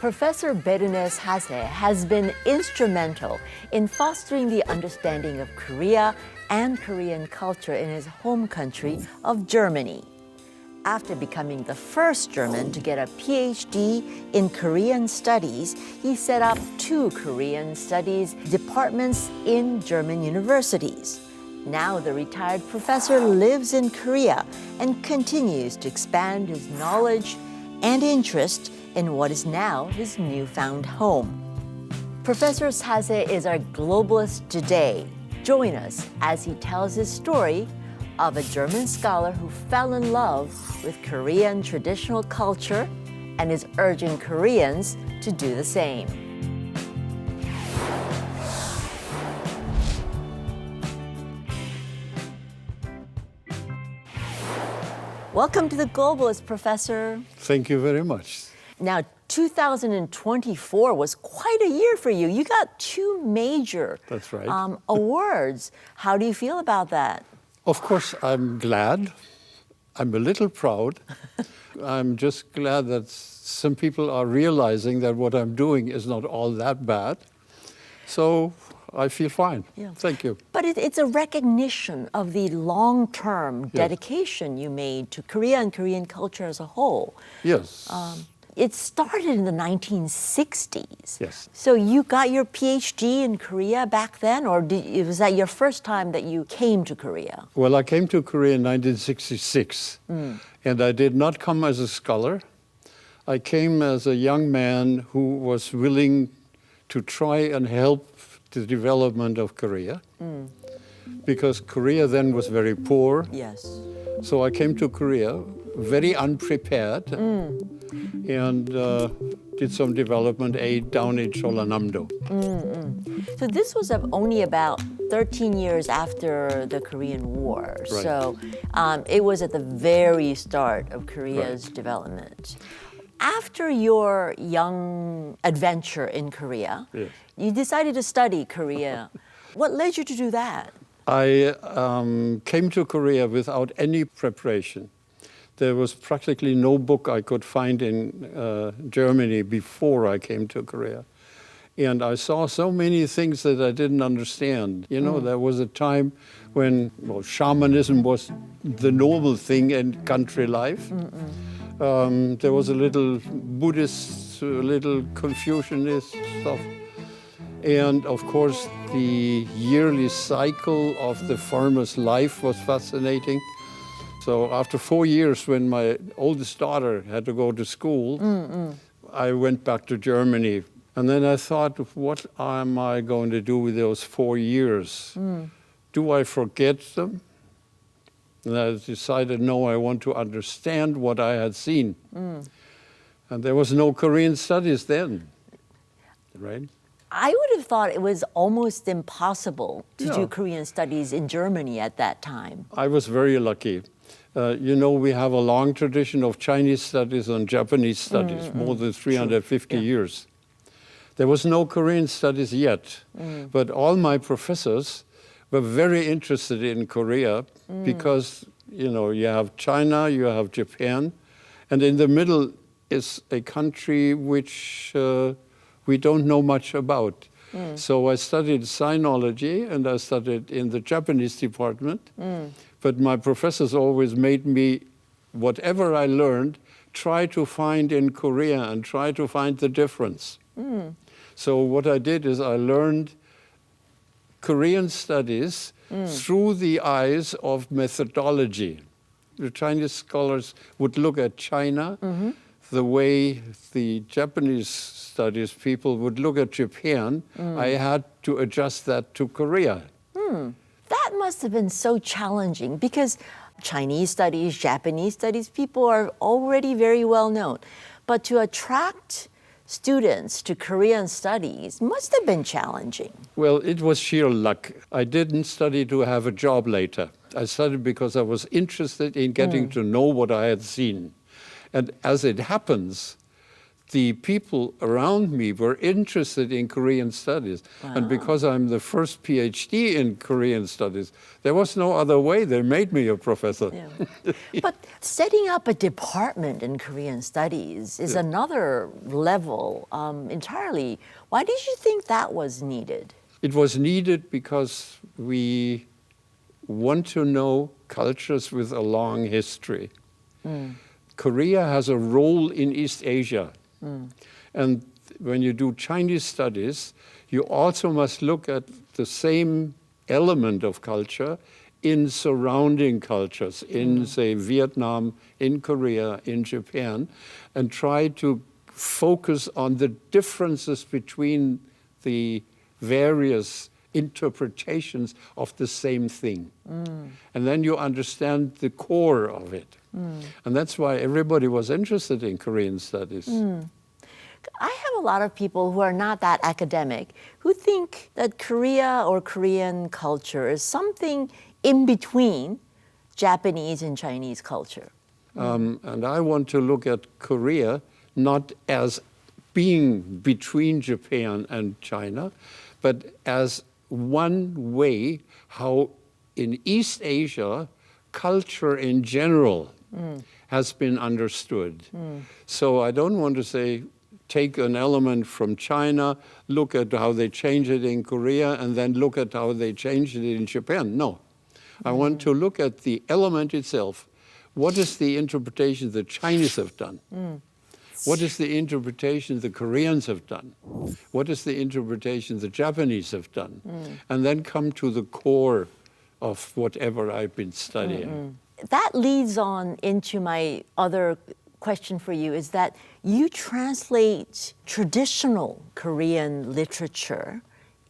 Professor Werner Sasse has been instrumental in fostering the understanding of Korea and Korean culture in his home country of Germany. After becoming the first German to get a PhD in Korean studies, he set up 2 Korean studies departments in German universities. Now the retired professor lives in Korea and continues to expand his knowledge and interest in what is now his newfound home. Professor Sasse is our globalist today. Join us as he tells his story of a German scholar who fell in love with Korean traditional culture and is urging Koreans to do the same. Welcome to the Globalist, Professor. Thank you very much. Now, 2024 was quite a year for you. You got 2 major That's right. awards. How do you feel about that? Of course, I'm glad. I'm a little proud. I'm just glad that some people are realizing that what I'm doing is not all that bad. So I feel fine. Yeah. Thank you. But it's a recognition of the long-term dedication you made to Korea and Korean culture as a whole. Yes. It started in the 1960s. Yes. So you got your PhD in Korea back then, or was that your first time that you came to Korea? Well, I came to Korea in 1966, and I did not come as a scholar. I came as a young man who was willing to try and help the development of Korea, because Korea then was very poor. Yes. So I came to Korea very unprepared and did some development aid down in Cholanamdo. So this was only about 13 years after the Korean War. Right. So it was at the very start of Korea's development. After your young adventure in Korea, Yes. you decided to study Korea. What led you to do that? I came to Korea without any preparation. There was practically no book I could find in Germany before I came to Korea. And I saw so many things that I didn't understand. You know, there was a time when shamanism was the normal thing in country life. There was a little Buddhist, a little Confucianist stuff. And of course, the yearly cycle of the farmer's life was fascinating. So after 4 years, when my oldest daughter had to go to school, I went back to Germany. And then I thought, what am I going to do with those 4 years? Do I forget them? And I decided, no, I want to understand what I had seen. And there was no Korean studies then, right? I would have thought it was almost impossible to do Yeah. Korean studies in Germany at that time. I was very lucky. You know, we have a long tradition of Chinese studies and Japanese studies, more than 350 years. There was no Korean studies yet, but all my professors were very interested in Korea because, you know, you have China, you have Japan, and in the middle is a country which we don't know much about. So I studied sinology and I studied in the Japanese department. But my professors always made me, whatever I learned, try to find in Korea and try to find the difference. So what I did is I learned Korean studies through the eyes of methodology. The Chinese scholars would look at China the way the Japanese studies people would look at Japan. I had to adjust that to Korea. That must have been so challenging because Chinese studies, Japanese studies, people are already very well known. But to attract students to Korean studies must have been challenging. Well, it was sheer luck. I didn't study to have a job later. I studied because I was interested in getting to know what I had seen. And as it happens, the people around me were interested in Korean studies. And because I'm the first PhD in Korean studies, there was no other way. They made me a professor. Yeah. But setting up a department in Korean studies is another level entirely. Why did you think that was needed? It was needed because we want to know cultures with a long history. Korea has a role in East Asia. And when you do Chinese studies, you also must look at the same element of culture in surrounding cultures, in, say, Vietnam, in Korea, in Japan, and try to focus on the differences between the various interpretations of the same thing. And then you understand the core of it. And that's why everybody was interested in Korean studies. I have a lot of people who are not that academic who think that Korea or Korean culture is something in between Japanese and Chinese culture. And I want to look at Korea not as being between Japan and China, but as one way how in East Asia, culture in general has been understood. So I don't want to say, take an element from China, look at how they change it in Korea, and then look at how they change it in Japan. No. I want to look at the element itself. What is the interpretation the Chinese have done? What is the interpretation the Koreans have done? What is the interpretation the Japanese have done? And then come to the core of whatever I've been studying. That leads on into my other question for you, is that you translate traditional Korean literature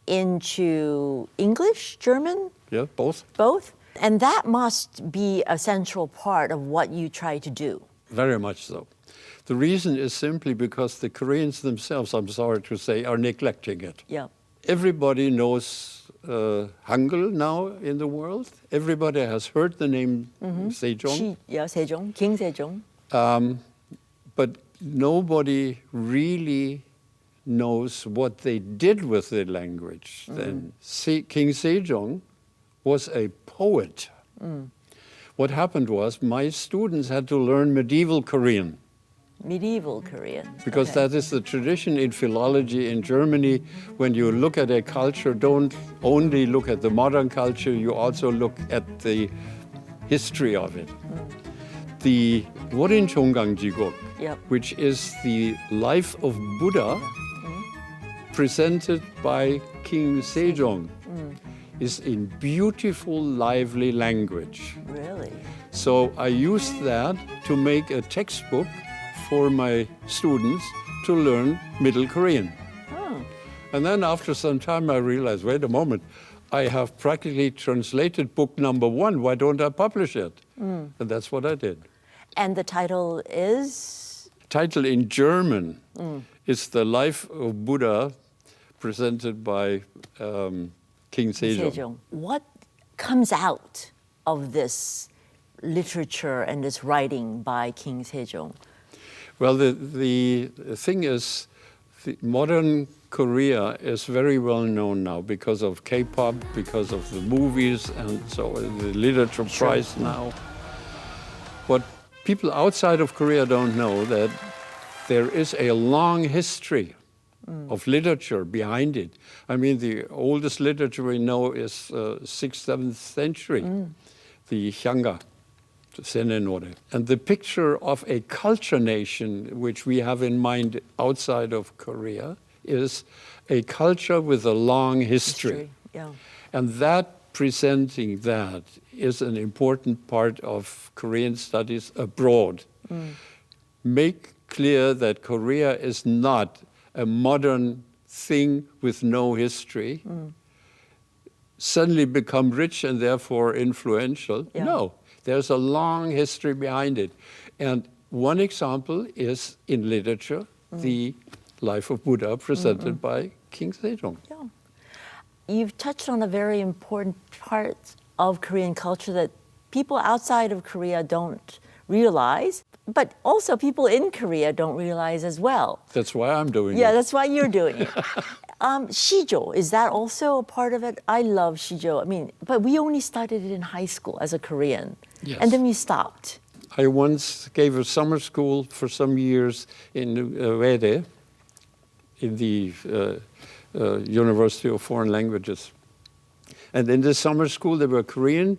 into English, German? Yeah, both. Both? And that must be a central part of what you try to do. Very much so. The reason is simply because the Koreans themselves, I'm sorry to say, are neglecting it. Yeah. Everybody knows Hangul now in the world. Everybody has heard the name Sejong. Sejong, King Sejong. But nobody really knows what they did with the language then. King Sejong was a poet. What happened was my students had to learn medieval Korean. Medieval Korean. Because that is the tradition in philology in Germany. When you look at a culture, don't only look at the modern culture, you also look at the history of it. The Wolin Cheongangjigok, which is the life of Buddha, presented by King Sejong, is in beautiful, lively language. Really? So I used that to make a textbook for my students to learn Middle Korean. And then after some time I realized, wait a moment, I have practically translated book number 1, why don't I publish it? And that's what I did. And the title is? Title in German is The Life of Buddha, presented by King Sejong. What comes out of this literature and this writing by King Sejong? Well, the thing is, the modern Korea is very well known now because of K-pop, because of the movies, and so the literature prize now. What people outside of Korea don't know that there is a long history of literature behind it. I mean, the oldest literature we know is 6th, 7th century, the Hyanga. And the picture of a culture nation, which we have in mind outside of Korea, is a culture with a long history. And that presenting that is an important part of Korean studies abroad. Make clear that Korea is not a modern thing with no history, suddenly become rich and therefore influential. No. There's a long history behind it. And one example is in literature, the life of Buddha presented by King Sejong. You've touched on a very important part of Korean culture that people outside of Korea don't realize. but also people in Korea don't realize as well. That's why I'm doing Yeah, it. that's why you're doing it. Sijo, is that also a part of it? I love Sijo. I mean, but we only started it in high school as a Korean. Yes. And then we stopped. I once gave a summer school for some years in Wede, in the University of Foreign Languages. And in the summer school, there were Korean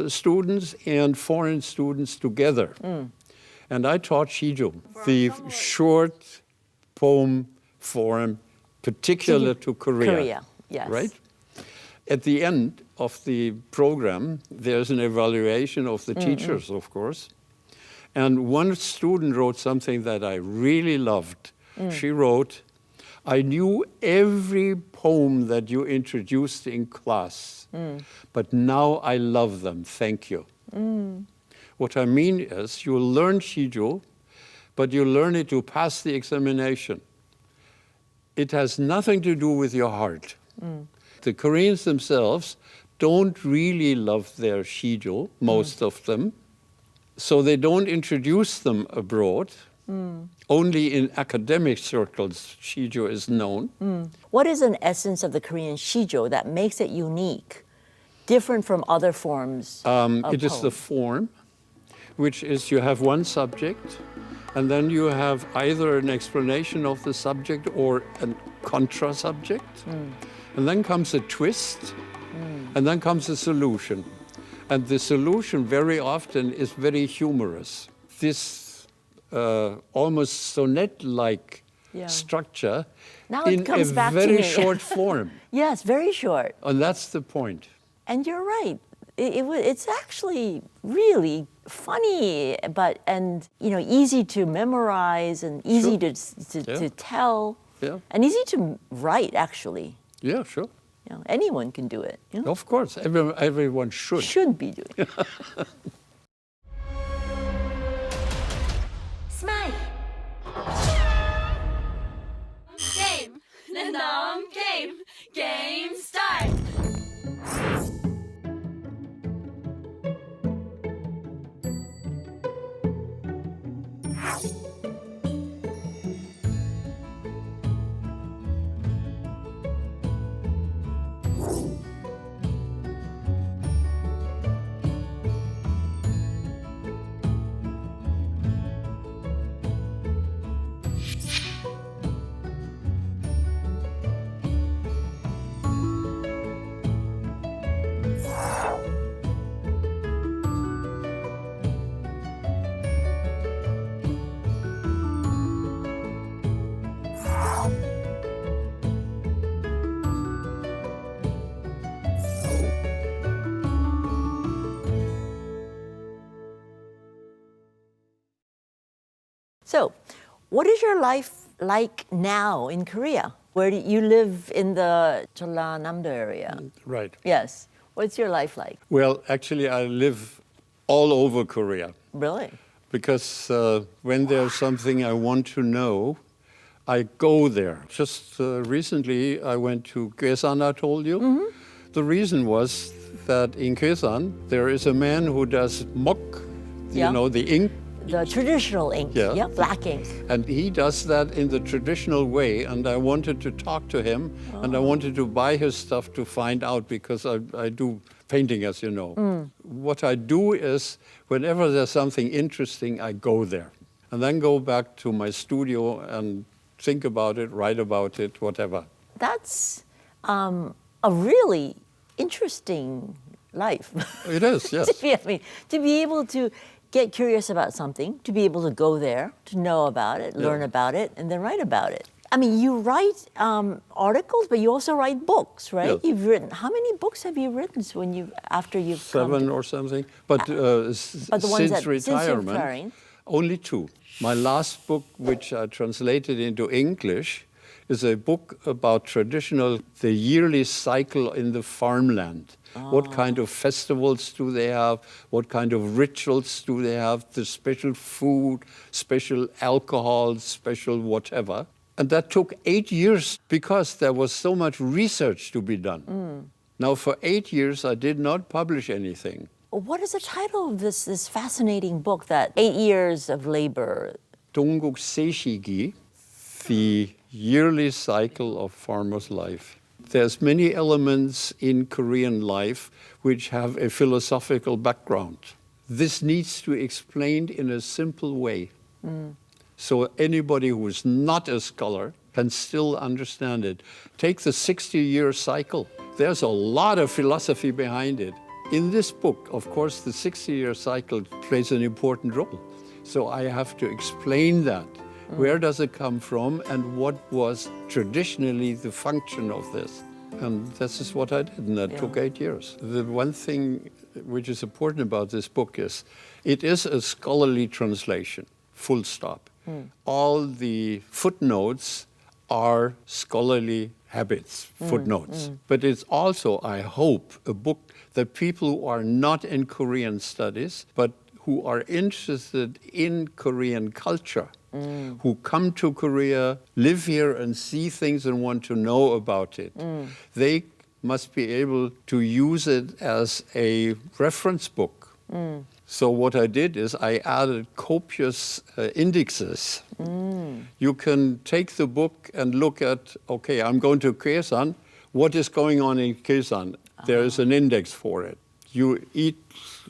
students and foreign students together. And I taught Sijo, the short poem form particular to Korea. Yes. Right? At the end of the program, there's an evaluation of the teachers, of course. And one student wrote something that I really loved. She wrote, I knew every poem that you introduced in class, but now I love them, thank you. What I mean is, you learn Sijo, but you learn it to pass the examination. It has nothing to do with your heart. The Koreans themselves don't really love their Sijo, most of them, so they don't introduce them abroad. Only in academic circles, Sijo is known. What is an essence of the Korean Sijo that makes it unique, different from other forms of It is the form, which is you have one subject, and then you have either an explanation of the subject or a contra-subject. And then comes a twist, and then comes a solution. And the solution very often is very humorous. This almost sonnet-like structure Now it in a comes back to very me. short form. Yes, very short. And that's the point. And you're right. It's actually really funny, and easy to memorize and easy to tell, and easy to write. Actually, Yeah, sure. Anyone can do it. Of course, everyone should. Should be doing it. Smile. Game. game. Game start. So, what is your life like now in Korea? Where do you live in the Jeollanam-do area? Right. Yes. What's your life like? Well, actually, I live all over Korea. Really? Because when there's something I want to know, I go there. Just recently, I went to Gyesan, I told you. Mm-hmm. The reason was that in Gyesan, there is a man who does mok, you know, the ink. The traditional ink, black ink. And he does that in the traditional way, and I wanted to talk to him, and I wanted to buy his stuff to find out, because I do painting, as you know. What I do is, whenever there's something interesting, I go there, and then go back to my studio and think about it, write about it, whatever. That's a really interesting life. It is, yes. to be able to get curious about something, to be able to go there, to know about it, learn about it, and then write about it. I mean, you write articles, but you also write books, right? Yes. You've written, how many books have you written after you've 7 or something? But, since retirement, only 2. My last book, which I translated into English, is a book about the yearly cycle in the farmland. What kind of festivals do they have? What kind of rituals do they have? The special food, special alcohol, special whatever. And that took 8 years because there was so much research to be done. Now, for 8 years, I did not publish anything. What is the title of this fascinating book, that 8 years of labor? 동국세시기, the yearly cycle of farmer's life. There's many elements in Korean life which have a philosophical background. This needs to be explained in a simple way. So anybody who is not a scholar can still understand it. Take the 60-year cycle. There's a lot of philosophy behind it. In this book, of course, the 60-year cycle plays an important role. So I have to explain that. Where does it come from and what was traditionally the function of this? And this is what I did, and that took 8 years. The one thing which is important about this book is it is a scholarly translation, full stop. All the footnotes are scholarly habits, footnotes. But it's also, I hope, a book that people who are not in Korean studies, but who are interested in Korean culture, who come to Korea, live here and see things and want to know about it, they must be able to use it as a reference book. So what I did is I added copious indexes. You can take the book and look at, okay, I'm going to Kyesan. What is going on in Kyesan? There is an index for it. You eat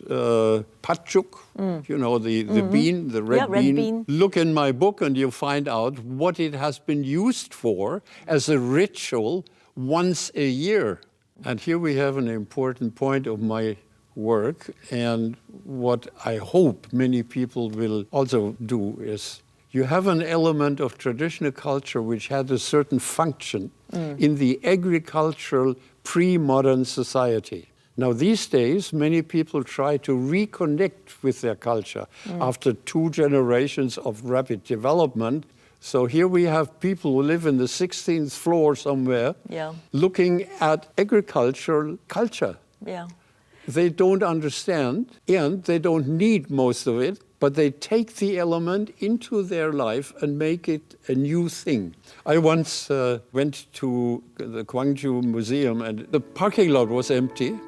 patchuk, you know, the bean, the red bean. Look in my book and you find out what it has been used for as a ritual once a year. And here we have an important point of my work, and what I hope many people will also do is you have an element of traditional culture which had a certain function in the agricultural pre-modern society. Now, these days, many people try to reconnect with their culture after 2 generations of rapid development. So here we have people who live in the 16th floor somewhere looking at agricultural culture. They don't understand, and they don't need most of it, but they take the element into their life and make it a new thing. I once went to the Gwangju Museum, and the parking lot was empty.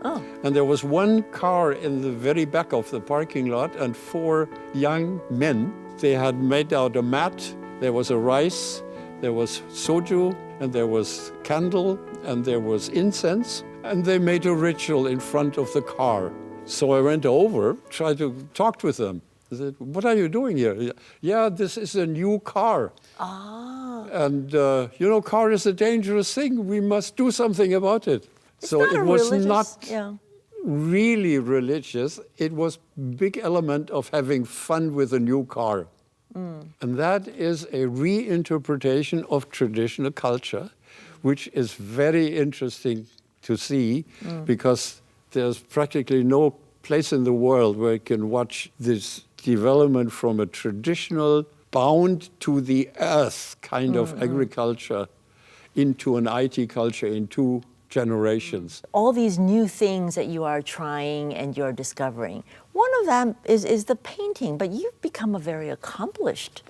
And there was one car in the very back of the parking lot, and 4 young men. They had made out a mat. There was a rice, there was soju, and there was candle, and there was incense. And they made a ritual in front of the car. So I went over, tried to talk with them. I said, what are you doing here? Yeah, this is a new car. And, you know, car is a dangerous thing. We must do something about it. So it was not really religious. It was a big element of having fun with a new car. And that is a reinterpretation of traditional culture, which is very interesting to see, because there's practically no place in the world where you can watch this development from a traditional, bound to the earth kind of agriculture into an IT culture in 2 generations. All these new things that you are trying and you're discovering, one of them is the painting, but you've become a very accomplished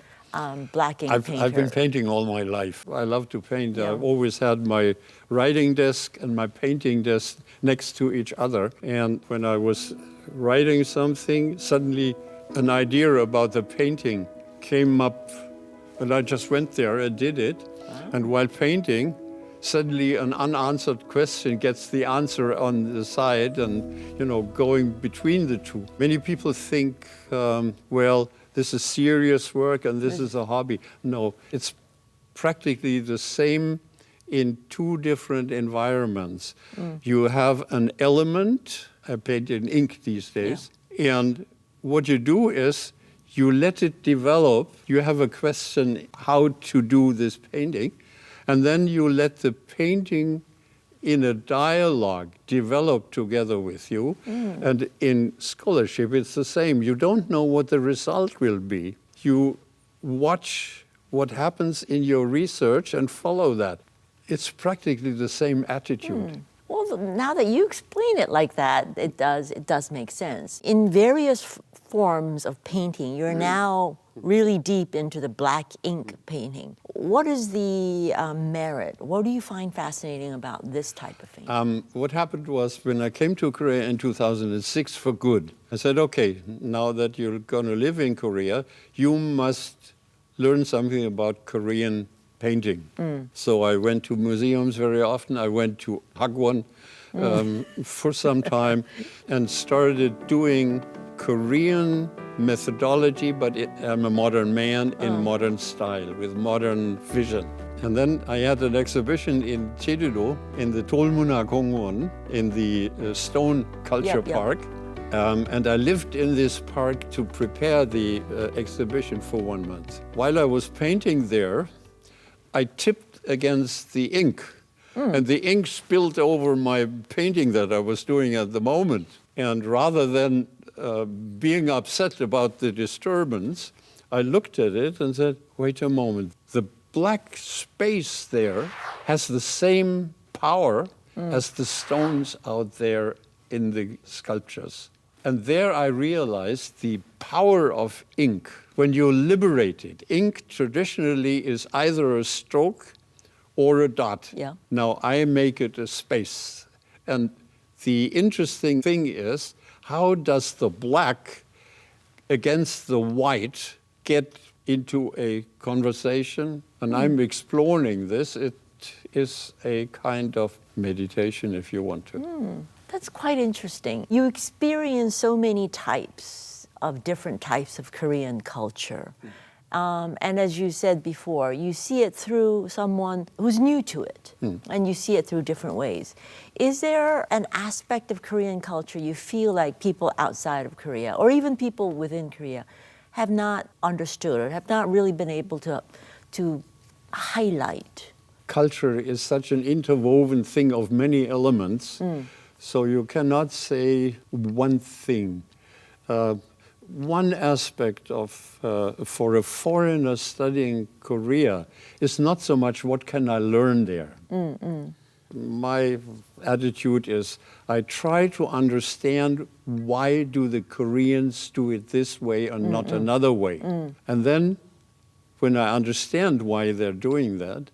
black ink painter. I've been painting all my life. I love to paint. I've always had my writing desk and my painting desk next to each other. And when I was writing something, suddenly an idea about the painting came up, and I just went there and did it. And while painting, suddenly an unanswered question gets the answer on the side, and, you know, going between the 2. Many people think, well, this is serious work and this is a hobby. No, it's practically the same in 2 different environments. You have an element, I paint in ink these days, and what you do is you let it develop. You have a question how to do this painting, and then you let the painting in a dialogue develop together with you. And in scholarship, it's the same. You don't know what the result will be. You watch what happens in your research and follow that. It's practically the same attitude. Well, now that you explain it like that, it does make sense. In various forms of painting, you're now really deep into the black ink painting. What is the merit? What do you find fascinating about this type of painting? What happened was when I came to Korea in 2006 for good, I said, okay, now that you're going to live in Korea, you must learn something about Korean painting. So I went to museums very often. I went to Hagwon for some time and started doing Korean methodology, but I'm a modern man in modern style, with modern vision. And then I had an exhibition in Jeju-do, in the Dolmuna Gongwon, in the Stone Culture Park. And I lived in this park to prepare the exhibition for 1 month. While I was painting there, I tipped against the ink, and the ink spilled over my painting that I was doing at the moment. And rather than being upset about the disturbance, I looked at it and said, wait a moment, the black space there has the same power as the stones out there in the sculptures. And there I realized the power of ink. When you liberate it, ink traditionally is either a stroke or a dot. Yeah. Now I make it a space. And the interesting thing is, how does the black against the white get into a conversation? And I'm exploring this. It is a kind of meditation, if you want to. That's quite interesting. You experience so many different types of Korean culture. And as you said before, you see it through someone who's new to it, and you see it through different ways. Is there an aspect of Korean culture you feel like people outside of Korea, or even people within Korea, have not understood or have not really been able to highlight? Culture is such an interwoven thing of many elements, so you cannot say one thing. One aspect of for a foreigner studying Korea is not so much what can I learn there. My attitude is I try to understand why do the Koreans do it this way and not another way. And then when I understand why they're doing that,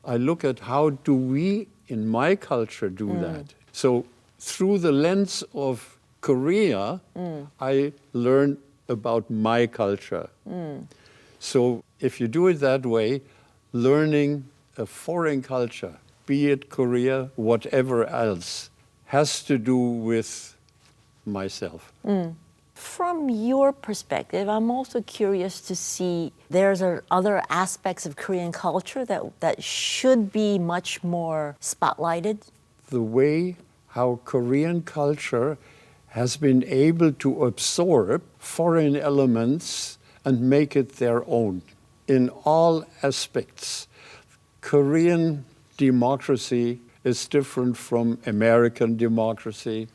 I look at how do we in my culture do that. So through the lens of Korea, I learn about my culture. So if you do it that way, learning a foreign culture, be it Korea, whatever else, has to do with myself. From your perspective, I'm also curious to see there's other aspects of Korean culture that should be much more spotlighted. The way how Korean culture has been able to absorb foreign elements and make it their own in all aspects. Korean democracy is different from American democracy.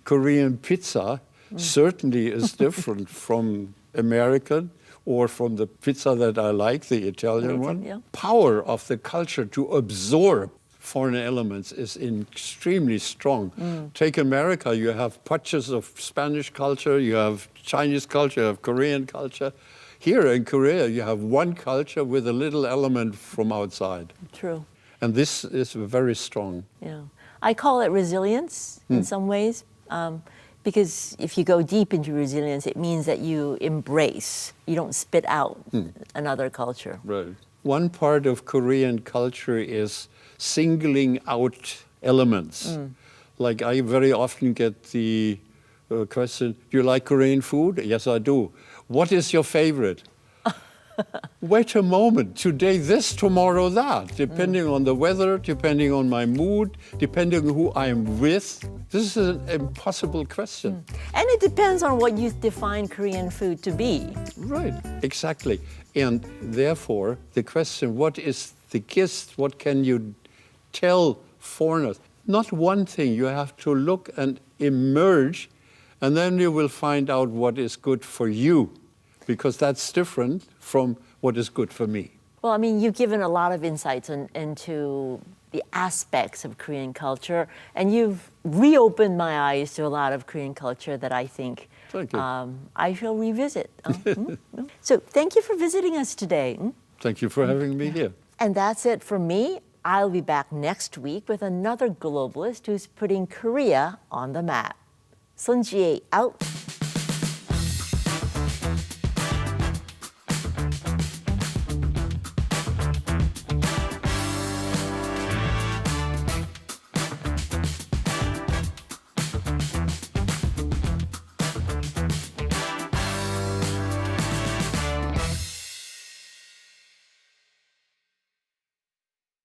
Korean pizza certainly is different from American or from the pizza that I like, the Italian one. Yeah. Power of the culture to absorb foreign elements is extremely strong. Take America, you have patches of Spanish culture, you have Chinese culture, you have Korean culture. Here in Korea, you have one culture with a little element from outside. True. And this is very strong. Yeah. I call it resilience in some ways, because if you go deep into resilience, it means that you embrace, you don't spit out another culture. Right. One part of Korean culture is singling out elements. Like I very often get the question, do you like Korean food? Yes, I do. What is your favorite? Wait a moment, today this, tomorrow that, depending on the weather, depending on my mood, depending on who I'm with. This is an impossible question. And it depends on what you define Korean food to be. Right, exactly. And therefore, the question, what is the gist? What can you tell foreigners? Not one thing, you have to look and emerge, and then you will find out what is good for you, because that's different from what is good for me. Well, I mean, you've given a lot of insights into the aspects of Korean culture, and you've reopened my eyes to a lot of Korean culture that I think Thank you. I shall revisit. So thank you for visiting us today. Thank you for having me here. And that's it for me. I'll be back next week with another globalist who's putting Korea on the map. Sun Jie out.